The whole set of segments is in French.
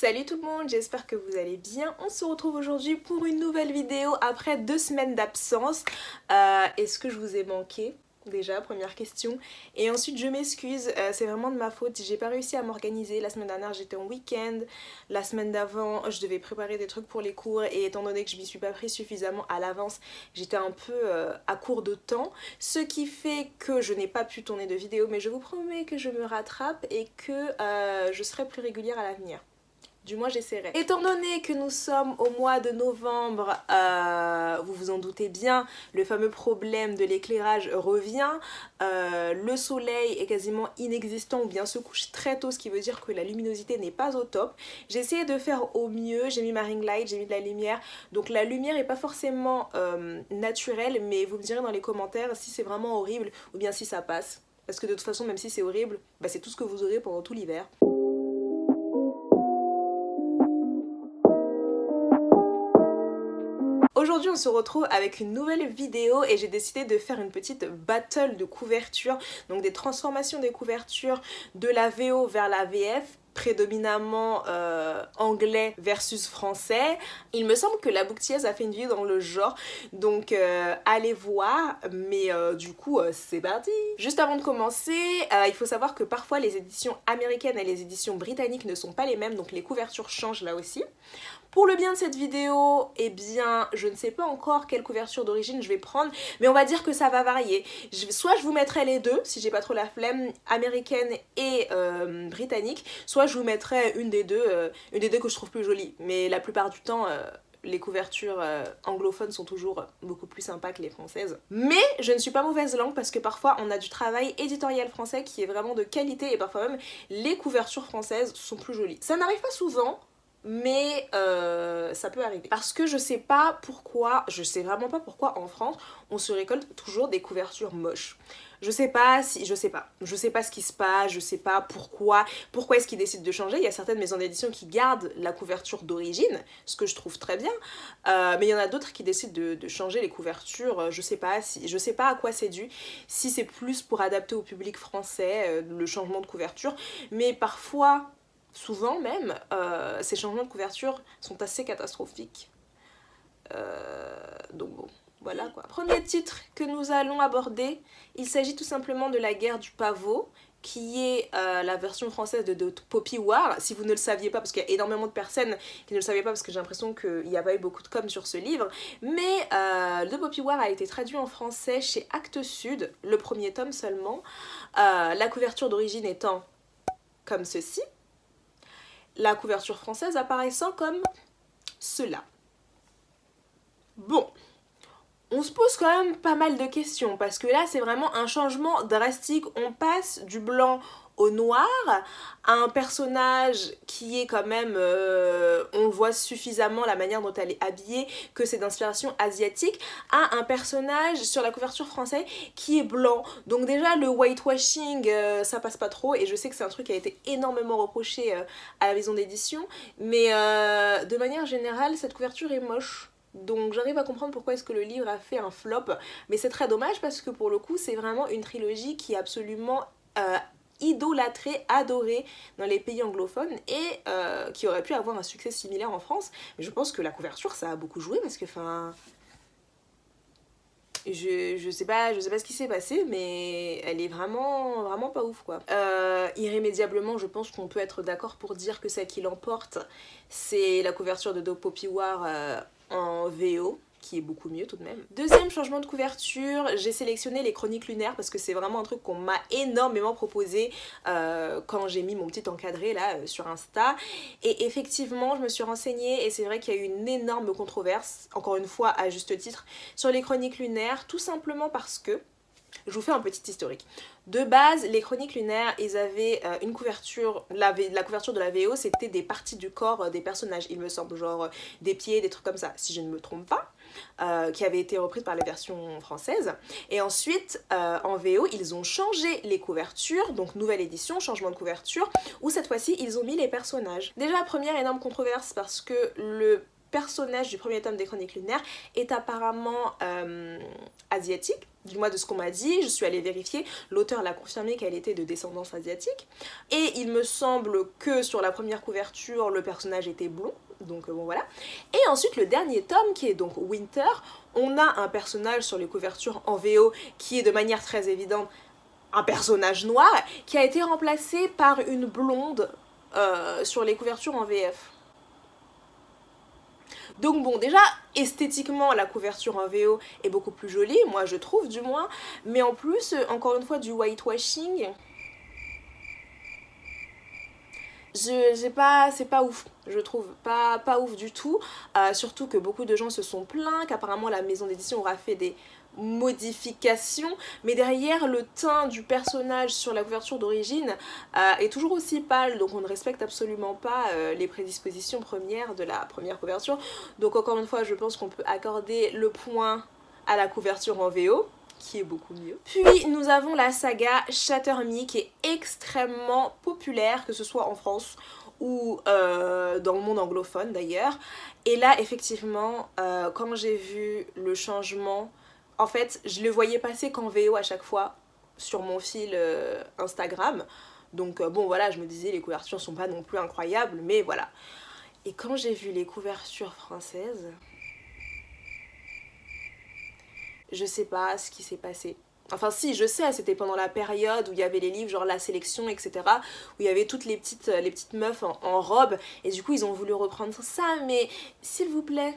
Salut tout le monde, j'espère que vous allez bien. On se retrouve aujourd'hui pour une nouvelle vidéo après 2 semaines d'absence. Est-ce que je vous ai manqué? Déjà, première question. Et ensuite, je m'excuse, c'est vraiment de ma faute. J'ai pas réussi à m'organiser. La semaine dernière, j'étais en week-end. La semaine d'avant, je devais préparer des trucs pour les cours. Et étant donné que je m'y suis pas pris suffisamment à l'avance, j'étais un peu à court de temps. Ce qui fait que je n'ai pas pu tourner de vidéo. Mais je vous promets que je me rattrape et que je serai plus régulière à l'avenir. Du moins j'essaierai. Étant donné que nous sommes au mois de novembre, vous vous en doutez bien, le fameux problème de l'éclairage revient. Le soleil est quasiment inexistant ou bien se couche très tôt, ce qui veut dire que la luminosité n'est pas au top. J'ai essayé de faire au mieux, j'ai mis ma ring light, j'ai mis de la lumière. Donc la lumière n'est pas forcément naturelle, mais vous me direz dans les commentaires si c'est vraiment horrible ou bien si ça passe. Parce que de toute façon, même si c'est horrible, bah, c'est tout ce que vous aurez pendant tout l'hiver. Aujourd'hui on se retrouve avec une nouvelle vidéo et j'ai décidé de faire une petite battle de couverture, donc des transformations des couvertures de la VO vers la VF, prédominamment anglais versus français. Il me semble que la Bouctilleuse a fait une vidéo dans le genre, donc allez voir, mais du coup c'est parti. Juste avant de commencer, il faut savoir que parfois les éditions américaines et les éditions britanniques ne sont pas les mêmes, donc les couvertures changent là aussi. Pour le bien de cette vidéo, eh bien, je ne sais pas encore quelle couverture d'origine je vais prendre, mais on va dire que ça va varier. Soit je vous mettrai les deux, si j'ai pas trop la flemme, américaine et britannique, soit je vous mettrai une des deux que je trouve plus jolie. Mais la plupart du temps, les couvertures anglophones sont toujours beaucoup plus sympas que les françaises. Mais je ne suis pas mauvaise langue parce que parfois on a du travail éditorial français qui est vraiment de qualité et parfois même les couvertures françaises sont plus jolies. Ça n'arrive pas souvent, mais ça peut arriver. Parce que je sais sais vraiment pas pourquoi en France on se récolte toujours des couvertures moches. Je sais pas ce qui se passe, je sais pas pourquoi est-ce qu'ils décident de changer. Il y a certaines maisons d'édition qui gardent la couverture d'origine, ce que je trouve très bien, mais il y en a d'autres qui décident de changer les couvertures. Je sais pas à quoi c'est dû, si c'est plus pour adapter au public français le changement de couverture, mais parfois, souvent même, ces changements de couverture sont assez catastrophiques. Donc bon, voilà quoi. Premier titre que nous allons aborder, il s'agit tout simplement de La Guerre du Pavot, qui est la version française de Poppy War. Si vous ne le saviez pas, parce qu'il y a énormément de personnes qui ne le savaient pas, parce que j'ai l'impression qu'il n'y a pas eu beaucoup de com sur ce livre, mais The Poppy War a été traduit en français chez Actes Sud, le premier tome seulement, la couverture d'origine étant comme ceci, la couverture française apparaissant comme cela. Bon, on se pose quand même pas mal de questions parce que là c'est vraiment un changement drastique. On passe du blanc au noir à un personnage qui est quand même, on le voit suffisamment la manière dont elle est habillée, que c'est d'inspiration asiatique, à un personnage sur la couverture française qui est blanc. Donc déjà le whitewashing ça passe pas trop, et je sais que c'est un truc qui a été énormément reproché à la maison d'édition, mais de manière générale cette couverture est moche. Donc j'arrive à comprendre pourquoi est-ce que le livre a fait un flop, mais c'est très dommage parce que pour le coup c'est vraiment une trilogie qui est absolument idolâtrée, adorée dans les pays anglophones, et qui aurait pu avoir un succès similaire en France. Mais je pense que la couverture ça a beaucoup joué parce que enfin... Je sais pas ce qui s'est passé, mais elle est vraiment pas ouf quoi. Irrémédiablement, je pense qu'on peut être d'accord pour dire que celle qui l'emporte, c'est la couverture de The Poppy War en VO, qui est beaucoup mieux tout de même. Deuxième changement de couverture, j'ai sélectionné les Chroniques lunaires parce que c'est vraiment un truc qu'on m'a énormément proposé quand j'ai mis mon petit encadré là sur Insta, et effectivement je me suis renseignée et c'est vrai qu'il y a eu une énorme controverse, encore une fois à juste titre, sur les Chroniques lunaires, tout simplement parce que je vous fais un petit historique. De base, les Chroniques lunaires, ils avaient une couverture, la couverture de la VO, c'était des parties du corps des personnages, il me semble, genre des pieds, des trucs comme ça, si je ne me trompe pas, qui avaient été reprises par les versions françaises. Et ensuite, en VO, ils ont changé les couvertures, donc nouvelle édition, changement de couverture, où cette fois-ci, ils ont mis les personnages. Déjà, première énorme controverse, parce que le personnage du premier tome des Chroniques lunaires est apparemment asiatique. Du moins de ce qu'on m'a dit, je suis allée vérifier, l'auteur l'a confirmé qu'elle était de descendance asiatique. Et il me semble que sur la première couverture, le personnage était blond, donc bon voilà. Et ensuite le dernier tome qui est donc Winter, on a un personnage sur les couvertures en VO qui est de manière très évidente un personnage noir, qui a été remplacé par une blonde sur les couvertures en VF. Donc bon, déjà, esthétiquement, la couverture en VO est beaucoup plus jolie, moi je trouve du moins, mais en plus, encore une fois, du whitewashing, c'est pas ouf, je trouve, pas ouf du tout, surtout que beaucoup de gens se sont plaints, qu'apparemment la maison d'édition aura fait des modifications, mais derrière le teint du personnage sur la couverture d'origine est toujours aussi pâle, donc on ne respecte absolument pas les prédispositions premières de la première couverture. Donc encore une fois, je pense qu'on peut accorder le point à la couverture en VO, qui est beaucoup mieux. Puis nous avons la saga Shatter Me, qui est extrêmement populaire, que ce soit en France ou dans le monde anglophone d'ailleurs. Et là effectivement, quand j'ai vu le changement, en fait je le voyais passer qu'en VO à chaque fois sur mon fil Instagram. Donc bon voilà, je me disais les couvertures sont pas non plus incroyables, mais voilà. Et quand j'ai vu les couvertures françaises, je sais pas ce qui s'est passé. Enfin si, je sais, c'était pendant la période où il y avait les livres genre La Sélection, etc. Où il y avait toutes les petites meufs en robe. Et du coup ils ont voulu reprendre ça, mais s'il vous plaît.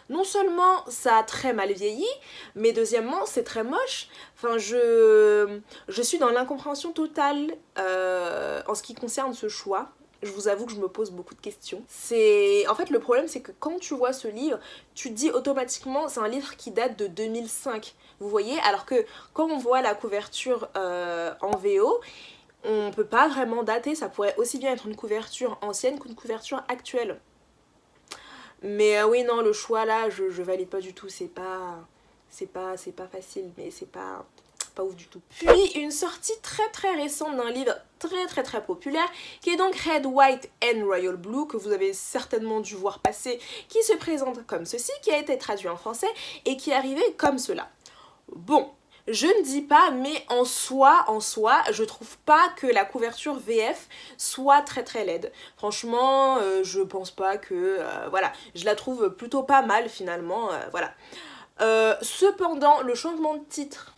Non seulement ça a très mal vieilli, mais deuxièmement c'est très moche. Enfin je suis dans l'incompréhension totale en ce qui concerne ce choix. Je vous avoue que je me pose beaucoup de questions. En fait le problème c'est que quand tu vois ce livre, tu te dis automatiquement c'est un livre qui date de 2005. Vous voyez, alors que quand on voit la couverture en VO, on peut pas vraiment dater, ça pourrait aussi bien être une couverture ancienne qu'une couverture actuelle. Mais oui non, le choix là je valide pas du tout, c'est pas facile, mais c'est pas ouf du tout. Puis une sortie très récente d'un livre très populaire qui est donc Red, White and Royal Blue, que vous avez certainement dû voir passer, qui se présente comme ceci, qui a été traduit en français et qui est arrivé comme cela. Bon, je ne dis pas, mais en soi, je trouve pas que la couverture VF soit très laide. Franchement, je pense pas que... voilà, je la trouve plutôt pas mal finalement, voilà. Cependant, le changement de titre...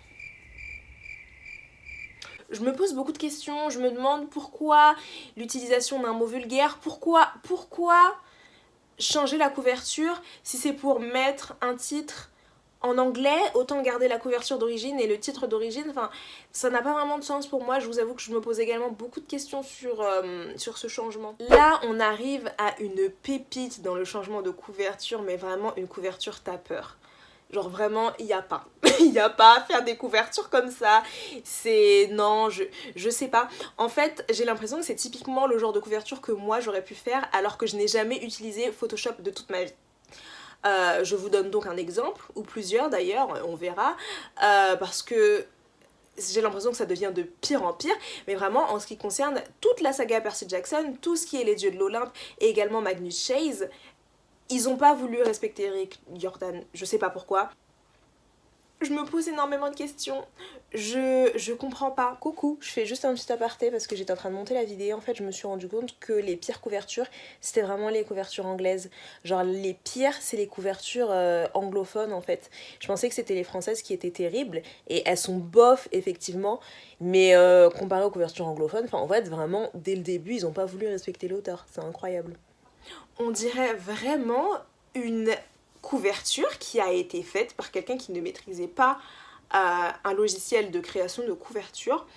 Je me pose beaucoup de questions, je me demande pourquoi l'utilisation d'un mot vulgaire, pourquoi changer la couverture si c'est pour mettre un titre en anglais, autant garder la couverture d'origine et le titre d'origine, enfin ça n'a pas vraiment de sens pour moi. Je vous avoue que je me pose également beaucoup de questions sur ce changement. Là on arrive à une pépite dans le changement de couverture, mais vraiment une couverture tapeur. Genre vraiment, il n'y a pas. Il n'y a pas à faire des couvertures comme ça. C'est... Non, je sais pas. En fait, j'ai l'impression que c'est typiquement le genre de couverture que moi j'aurais pu faire alors que je n'ai jamais utilisé Photoshop de toute ma vie. Je vous donne donc un exemple, ou plusieurs d'ailleurs, on verra. Parce que j'ai l'impression que ça devient de pire en pire, mais vraiment en ce qui concerne toute la saga Percy Jackson, tout ce qui est les dieux de l'Olympe et également Magnus Chase, ils ont pas voulu respecter Rick Jordan, je sais pas pourquoi. Je me pose énormément de questions, je comprends pas. Coucou, je fais juste un petit aparté parce que j'étais en train de monter la vidéo. En fait, je me suis rendu compte que les pires couvertures, c'était vraiment les couvertures anglaises. Genre les pires, c'est les couvertures anglophones en fait. Je pensais que c'était les françaises qui étaient terribles et elles sont bof effectivement, mais comparées aux couvertures anglophones, enfin en fait vraiment dès le début, ils ont pas voulu respecter l'auteur, c'est incroyable. On dirait vraiment une couverture qui a été faite par quelqu'un qui ne maîtrisait pas un logiciel de création de couverture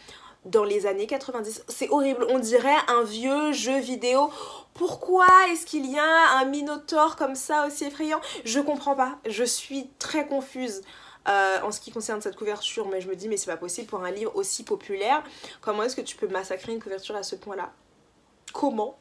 dans les années 90. C'est horrible, on dirait un vieux jeu vidéo. Pourquoi est-ce qu'il y a un minotaure comme ça aussi effrayant? Je comprends pas, je suis très confuse en ce qui concerne cette couverture, mais je me dis mais c'est pas possible pour un livre aussi populaire. Comment est-ce que tu peux massacrer une couverture à ce point-là? Comment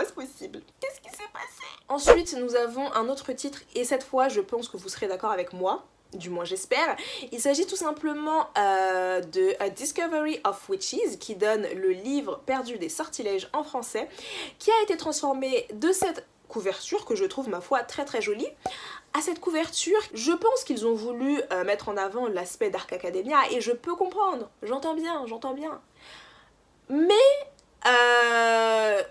est-ce possible? Qu'est-ce qui s'est passé? Ensuite, nous avons un autre titre, et cette fois, je pense que vous serez d'accord avec moi. du moins j'espère. Il s'agit tout simplement de A Discovery of Witches, qui donne le livre perdu des sortilèges en français, qui a été transformé de cette couverture que je trouve ma foi très très jolie. À cette couverture, je pense qu'ils ont voulu mettre en avant l'aspect Dark Academia et je peux comprendre, j'entends bien. Mais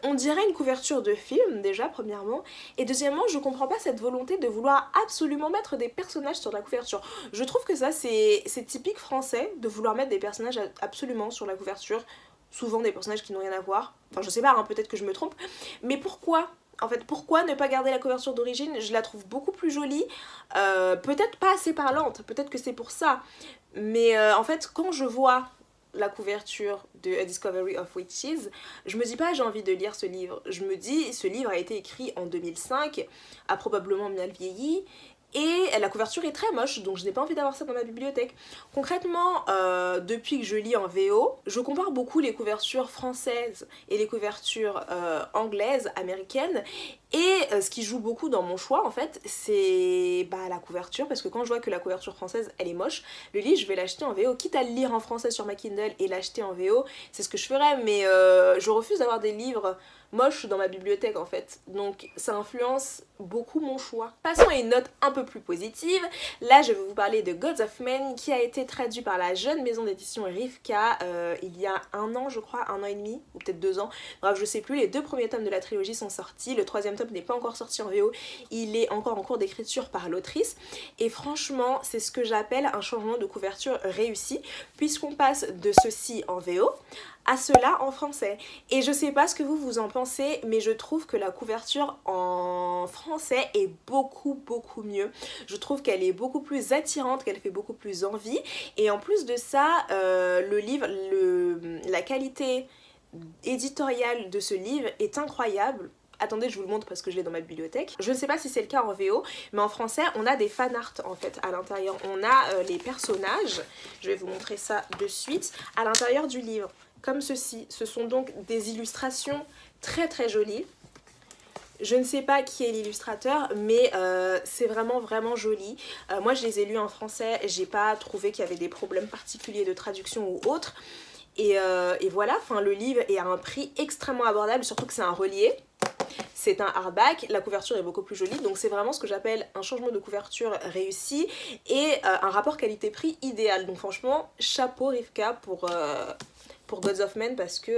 on dirait une couverture de film déjà premièrement, et deuxièmement je comprends pas cette volonté de vouloir absolument mettre des personnages sur la couverture. Je trouve que ça c'est typique français de vouloir mettre des personnages absolument sur la couverture, souvent des personnages qui n'ont rien à voir, enfin je sais pas, hein, peut-être que je me trompe, mais pourquoi? En fait, pourquoi ne pas garder la couverture d'origine? Je la trouve beaucoup plus jolie, peut-être pas assez parlante, peut-être que c'est pour ça, mais en fait quand je vois la couverture de A Discovery of Witches, je me dis pas j'ai envie de lire ce livre, je me dis ce livre a été écrit en 2005, a probablement bien vieilli, et la couverture est très moche, donc je n'ai pas envie d'avoir ça dans ma bibliothèque. Concrètement, depuis que je lis en VO, je compare beaucoup les couvertures françaises et les couvertures anglaises, américaines, et ce qui joue beaucoup dans mon choix en fait, c'est la couverture, parce que quand je vois que la couverture française elle est moche, le livre je vais l'acheter en VO, quitte à le lire en français sur ma Kindle et l'acheter en VO, c'est ce que je ferais, mais je refuse d'avoir des livres moche dans ma bibliothèque en fait, donc ça influence beaucoup mon choix. Passons à une note un peu plus positive. Là je vais vous parler de Gods of Men, qui a été traduit par la jeune maison d'édition Rivka il y a 1 an je crois, 1 an et demi ou peut-être 2 ans, bref je sais plus. Les 2 premiers tomes de la trilogie sont sortis, le 3e tome n'est pas encore sorti en VO, il est encore en cours d'écriture par l'autrice, et franchement c'est ce que j'appelle un changement de couverture réussi, puisqu'on passe de ceci en VO à cela en français. Et je sais pas ce que vous en pensez, mais je trouve que la couverture en français est beaucoup mieux. Je trouve qu'elle est beaucoup plus attirante, qu'elle fait beaucoup plus envie. Et en plus de ça, le livre, la qualité éditoriale de ce livre est incroyable. Attendez, je vous le montre parce que je l'ai dans ma bibliothèque. Je ne sais pas si c'est le cas en VO, mais en français, on a des fan art en fait à l'intérieur. On a les personnages, je vais vous montrer ça de suite, à l'intérieur du livre. Comme ceci, ce sont donc des illustrations très jolies. Je ne sais pas qui est l'illustrateur, mais c'est vraiment joli. Moi je les ai lus en français, j'ai pas trouvé qu'il y avait des problèmes particuliers de traduction ou autre. Et voilà, enfin, le livre est à un prix extrêmement abordable, surtout que c'est un relié. C'est un hardback, la couverture est beaucoup plus jolie, donc c'est vraiment ce que j'appelle un changement de couverture réussi et un rapport qualité-prix idéal. Donc franchement, chapeau Rivka pour Gods of Men, parce que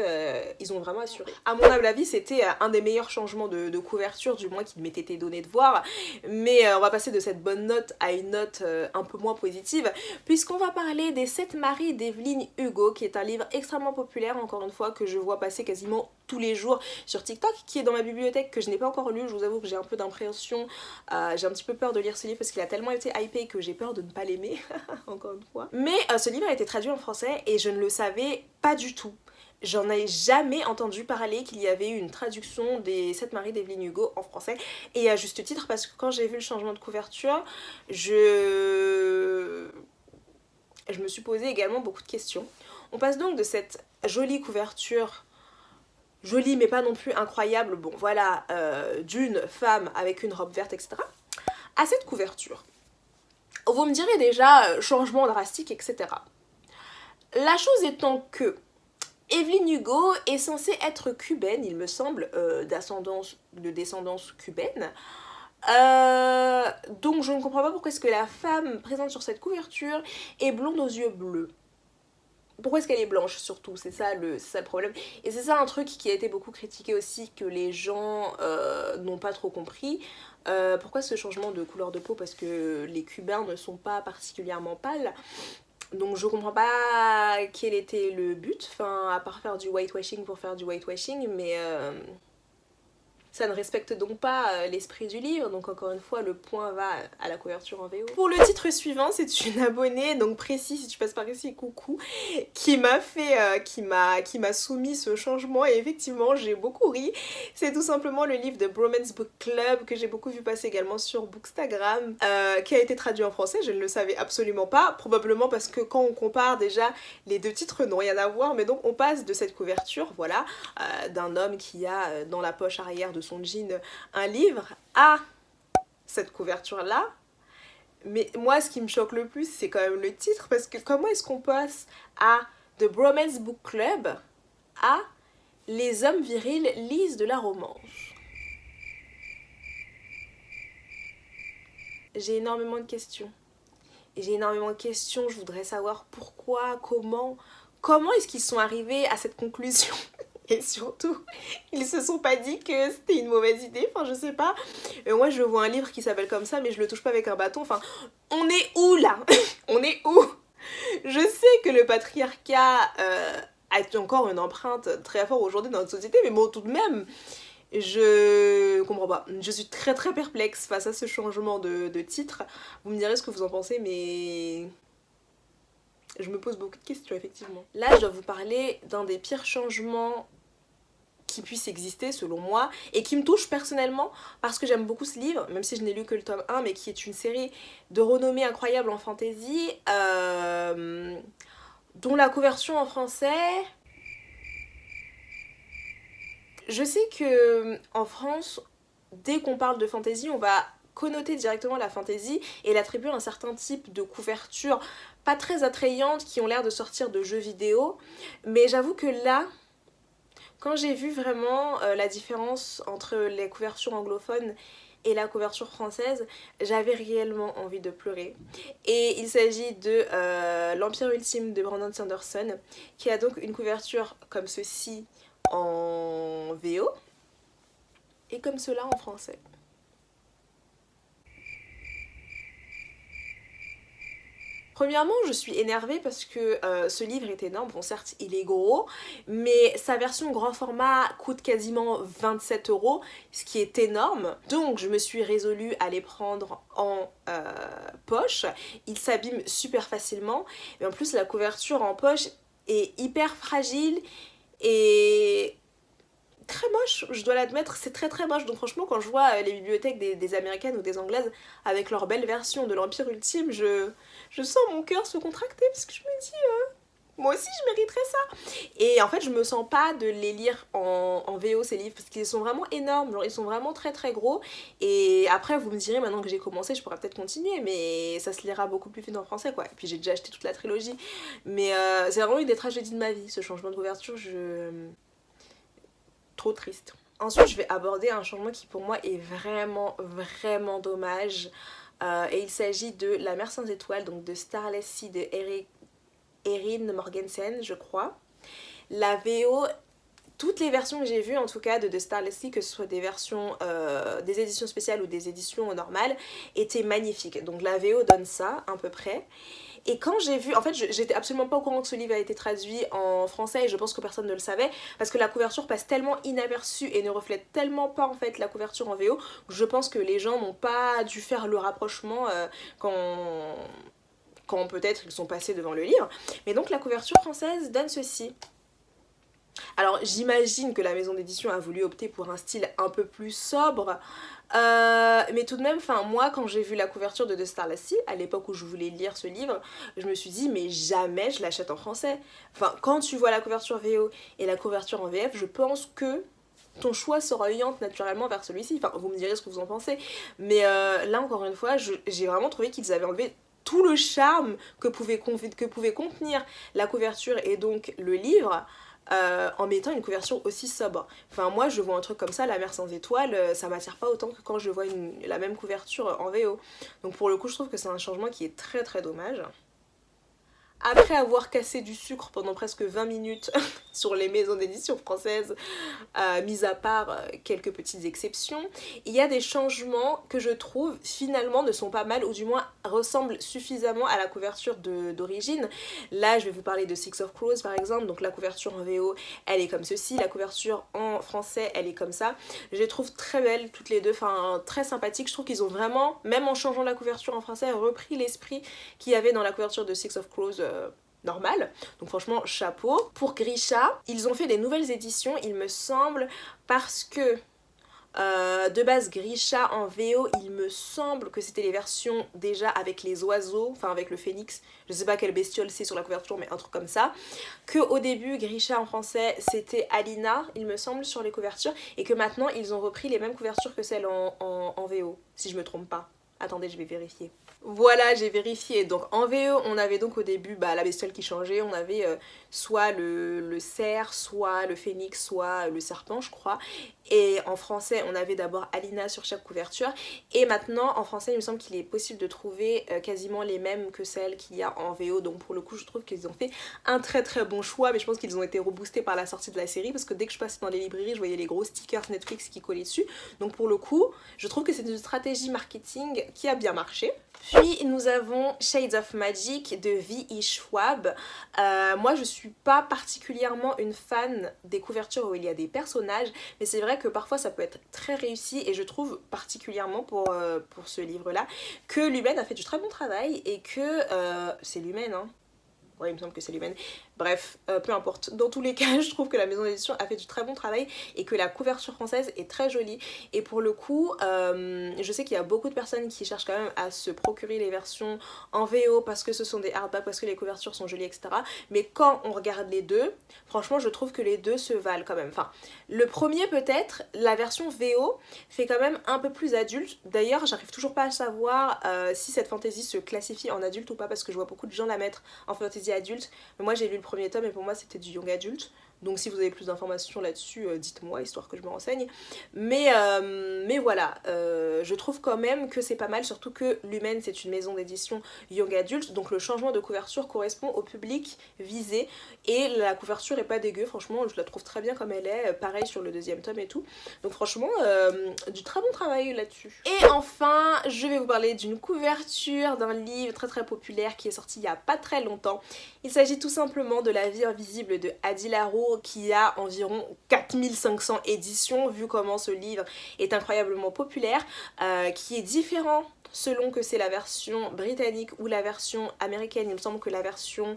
ils ont vraiment assuré. À mon humble avis, c'était un des meilleurs changements de couverture, du moins qu'il m'était été donné de voir. Mais on va passer de cette bonne note à une note un peu moins positive, puisqu'on va parler des 7 maris d'Evelyn Hugo, qui est un livre extrêmement populaire, encore une fois, que je vois passer quasiment tous les jours sur TikTok, qui est dans ma bibliothèque, que je n'ai pas encore lu. Je vous avoue que j'ai un peu d'impréhension, j'ai un petit peu peur de lire ce livre parce qu'il a tellement été hypé que j'ai peur de ne pas l'aimer, encore une fois. Mais ce livre a été traduit en français et je ne le savais pas du tout. J'en ai jamais entendu parler qu'il y avait eu une traduction des 7 maris d'Evelyn Hugo en français, et à juste titre, parce que quand j'ai vu le changement de couverture, je me suis posé également beaucoup de questions. On passe donc de cette jolie couverture, jolie mais pas non plus incroyable, bon voilà, d'une femme avec une robe verte, etc., à cette couverture. Vous me direz déjà, changement drastique, etc. La chose étant que Evelyn Hugo est censée être cubaine, il me semble, de descendance cubaine. Donc je ne comprends pas pourquoi est-ce que la femme présente sur cette couverture est blonde aux yeux bleus. Pourquoi est-ce qu'elle est blanche surtout? C'est ça le problème. Et c'est ça un truc qui a été beaucoup critiqué aussi, que les gens n'ont pas trop compris. Pourquoi ce changement de couleur de peau? Parce que les Cubains ne sont pas particulièrement pâles. Donc je comprends pas quel était le but, enfin à part faire du whitewashing pour faire du whitewashing, mais ça ne respecte donc pas l'esprit du livre, donc encore une fois le point va à la couverture en VO. Pour le titre suivant, c'est une abonnée, donc Précis, si tu passes par ici, coucou, qui m'a fait, qui m'a soumis ce changement, et effectivement j'ai beaucoup ri. C'est tout simplement le livre de Bromance Book Club, que j'ai beaucoup vu passer également sur Bookstagram, qui a été traduit en français. Je ne le savais absolument pas, probablement parce que quand on compare déjà, les 2 titres n'ont rien à voir, mais donc on passe de cette couverture, voilà, d'un homme qui a dans la poche arrière de son jean un livre, à cette couverture là, Mais moi, ce qui me choque le plus, c'est quand même le titre, parce que comment est-ce qu'on passe à The Bromance Book Club à Les hommes virils lisent de la romance? J'ai énormément de questions. Et j'ai énormément de questions, je voudrais savoir pourquoi, comment est-ce qu'ils sont arrivés à cette conclusion? Et surtout, ils se sont pas dit que c'était une mauvaise idée, enfin je sais pas. Moi je vois un livre qui s'appelle comme ça, mais je le touche pas avec un bâton, enfin on est où là? On est où? Je sais que le patriarcat a encore une empreinte très forte aujourd'hui dans notre société, mais bon tout de même, je comprends pas. Je suis très très perplexe face à ce changement de titre. Vous me direz ce que vous en pensez, mais je me pose beaucoup de questions effectivement. Là je dois vous parler d'un des pires changements qui puisse exister selon moi et qui me touche personnellement parce que j'aime beaucoup ce livre, même si je n'ai lu que le tome 1, mais qui est une série de renommée incroyable en fantasy, dont la couverture en français... Je sais que en France, dès qu'on parle de fantasy, on va connoter directement la fantasy et l'attribuer à un certain type de couverture pas très attrayantes qui ont l'air de sortir de jeux vidéo, mais j'avoue que là, quand j'ai vu vraiment la différence entre les couvertures anglophones et la couverture française, j'avais réellement envie de pleurer. Et il s'agit de L'Empire Ultime de Brandon Sanderson, qui a donc une couverture comme ceci en VO et comme cela en français. Premièrement, je suis énervée parce que ce livre est énorme. Bon, certes, il est gros, mais sa version grand format coûte quasiment 27 €, ce qui est énorme. Donc, je me suis résolue à les prendre en poche. Il s'abîme super facilement. Et en plus, la couverture en poche est hyper fragile et très moche, je dois l'admettre, c'est très très moche. Donc franchement, quand je vois les bibliothèques des américaines ou des anglaises avec leur belle version de l'Empire Ultime, je sens mon cœur se contracter parce que je me dis, moi aussi je mériterais ça. Et en fait, je me sens pas de les lire en VO ces livres parce qu'ils sont vraiment énormes, genre ils sont vraiment très très gros. Et après, vous me direz, maintenant que j'ai commencé, je pourrais peut-être continuer, mais ça se lira beaucoup plus vite en français quoi. Et puis j'ai déjà acheté toute la trilogie. Mais c'est vraiment une des tragédies de ma vie, ce changement de couverture. Trop triste. Ensuite, je vais aborder un changement qui pour moi est vraiment vraiment dommage. Et il s'agit de La mer sans étoiles, donc de Starless Sea de Erin Morgensen, je crois. La VO, toutes les versions que j'ai vues en tout cas de Starless Sea, que ce soit des versions des éditions spéciales ou des éditions normales, étaient magnifiques. Donc la VO donne ça à peu près. Et quand j'ai vu, en fait j'étais absolument pas au courant que ce livre a été traduit en français et je pense que personne ne le savait parce que la couverture passe tellement inaperçue et ne reflète tellement pas en fait la couverture en VO que je pense que les gens n'ont pas dû faire le rapprochement quand peut-être ils sont passés devant le livre. Mais donc la couverture française donne ceci. Alors j'imagine que la maison d'édition a voulu opter pour un style un peu plus sobre, mais tout de même, enfin moi quand j'ai vu la couverture de The Starless Sea, à l'époque où je voulais lire ce livre, je me suis dit mais jamais je l'achète en français. Enfin quand tu vois la couverture VO et la couverture en VF, je pense que ton choix s'oriente naturellement vers celui-ci. Enfin vous me direz ce que vous en pensez, mais là encore une fois, j'ai vraiment trouvé qu'ils avaient enlevé tout le charme que pouvait contenir la couverture et donc le livre. En mettant une couverture aussi sobre. Enfin moi je vois un truc comme ça, La mer sans étoiles, ça m'attire pas autant que quand je vois la même couverture en VO. Donc pour le coup je trouve que c'est un changement qui est très très dommage. Après avoir cassé du sucre pendant presque 20 minutes sur les maisons d'édition françaises, mis à part quelques petites exceptions, il y a des changements que je trouve finalement ne sont pas mal ou du moins ressemblent suffisamment à la couverture d'origine. Là je vais vous parler de Six of Crows par exemple, donc la couverture en VO elle est comme ceci, la couverture en français elle est comme ça. Je les trouve très belles toutes les deux, enfin très sympathiques. Je trouve qu'ils ont vraiment, même en changeant la couverture en français, repris l'esprit qu'il y avait dans la couverture de Six of Crows normal. Donc franchement chapeau. Pour Grisha, ils ont fait des nouvelles éditions il me semble parce que de base Grisha en VO il me semble que c'était les versions déjà avec les oiseaux, enfin avec le phénix, je sais pas quelle bestiole c'est sur la couverture mais un truc comme ça, que au début Grisha en français c'était Alina il me semble sur les couvertures et que maintenant ils ont repris les mêmes couvertures que celles en VO si je me trompe pas. Attendez, je vais vérifier. Voilà, j'ai vérifié. Donc en VO, on avait donc au début la bestiole qui changeait. On avait soit le cerf, soit le phénix, soit le serpent, je crois. Et en français, on avait d'abord Alina sur chaque couverture. Et maintenant, en français, il me semble qu'il est possible de trouver quasiment les mêmes que celles qu'il y a en VO. Donc pour le coup, je trouve qu'ils ont fait un très très bon choix. Mais je pense qu'ils ont été reboostés par la sortie de la série. Parce que dès que je passais dans les librairies, je voyais les gros stickers Netflix qui collaient dessus. Donc pour le coup, je trouve que c'est une stratégie marketing qui a bien marché. Puis nous avons Shades of Magic de V.E. Schwab. Moi je suis pas particulièrement une fan des couvertures où il y a des personnages, mais c'est vrai que parfois ça peut être très réussi et je trouve particulièrement pour ce livre là que Lumen a fait du très bon travail et que c'est Lumen hein. Ouais, il me semble que c'est Lumen. Bref, peu importe. Dans tous les cas, je trouve que la maison d'édition a fait du très bon travail et que la couverture française est très jolie. Et pour le coup, je sais qu'il y a beaucoup de personnes qui cherchent quand même à se procurer les versions en VO parce que ce sont des hardbacks, parce que les couvertures sont jolies, etc. Mais quand on regarde les deux, franchement, je trouve que les deux se valent quand même. Enfin, le premier peut-être, la version VO fait quand même un peu plus adulte. D'ailleurs, j'arrive toujours pas à savoir si cette fantasy se classifie en adulte ou pas parce que je vois beaucoup de gens la mettre en fantasy adulte. Mais moi, j'ai lu le premier tome et pour moi c'était du young adulte. Donc si vous avez plus d'informations là-dessus, dites-moi, histoire que je me renseigne. Mais voilà, je trouve quand même que c'est pas mal, surtout que Lumen c'est une maison d'édition young adulte, donc le changement de couverture correspond au public visé. Et la couverture est pas dégueu, franchement, je la trouve très bien comme elle est, pareil sur le deuxième tome et tout. Donc franchement, du très bon travail là-dessus. Et enfin, je vais vous parler d'une couverture d'un livre très très populaire qui est sorti il y a pas très longtemps. Il s'agit tout simplement de La vie invisible de Adi Larot, qui a environ 4500 éditions, vu comment ce livre est incroyablement populaire, qui est différent selon que c'est la version britannique ou la version américaine. Il me semble que la version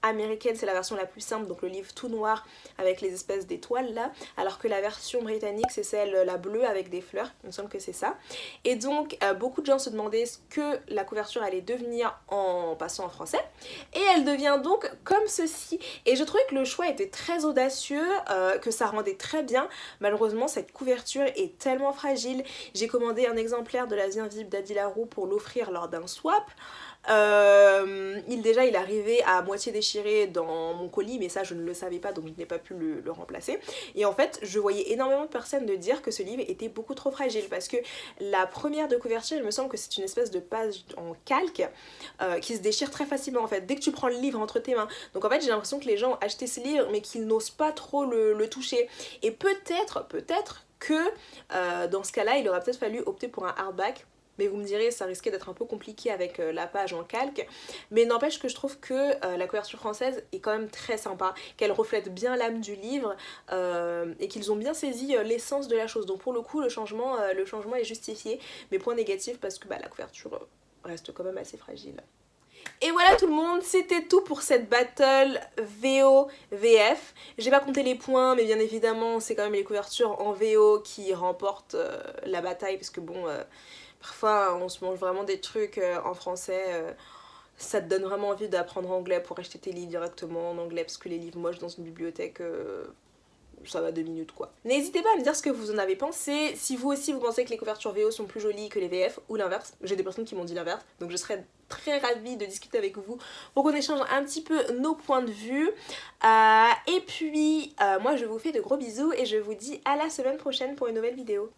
américaine c'est la version la plus simple, donc le livre tout noir avec les espèces d'étoiles là, alors que la version britannique c'est celle la bleue avec des fleurs, il me semble que c'est ça. Et donc beaucoup de gens se demandaient ce que la couverture allait devenir en passant en français, et elle devient donc comme ceci. Et je trouvais que le choix était très audacieux, que ça rendait très bien. Malheureusement cette couverture est tellement fragile. J'ai commandé un exemplaire de La vie invisible d'Adi Larot pour l'offrir lors d'un swap. Il arrivait à moitié déchiré dans mon colis, mais ça je ne le savais pas, donc je n'ai pas pu le remplacer. Et en fait je voyais énormément de personnes de dire que ce livre était beaucoup trop fragile, parce que la première de couverture, il me semble que c'est une espèce de page en calque qui se déchire très facilement en fait, dès que tu prends le livre entre tes mains. Donc en fait j'ai l'impression que les gens ont acheté ce livre mais qu'ils n'osent pas trop le toucher. Et peut-être que dans ce cas là il aurait peut-être fallu opter pour un hardback. Mais vous me direz, ça risquait d'être un peu compliqué avec la page en calque. Mais n'empêche que je trouve que la couverture française est quand même très sympa, qu'elle reflète bien l'âme du livre et qu'ils ont bien saisi l'essence de la chose. Donc pour le coup, le changement est justifié. Mais point négatif parce que la couverture reste quand même assez fragile. Et voilà tout le monde, c'était tout pour cette battle VO-VF. J'ai pas compté les points, mais bien évidemment c'est quand même les couvertures en VO qui remportent la bataille, parce que bon... parfois on se mange vraiment des trucs en français, ça te donne vraiment envie d'apprendre anglais pour acheter tes livres directement en anglais, parce que les livres moches dans une bibliothèque, ça va 2 minutes quoi. N'hésitez pas à me dire ce que vous en avez pensé, si vous aussi vous pensez que les couvertures VO sont plus jolies que les VF, ou l'inverse. J'ai des personnes qui m'ont dit l'inverse, donc je serais très ravie de discuter avec vous pour qu'on échange un petit peu nos points de vue. Et puis moi je vous fais de gros bisous et je vous dis à la semaine prochaine pour une nouvelle vidéo.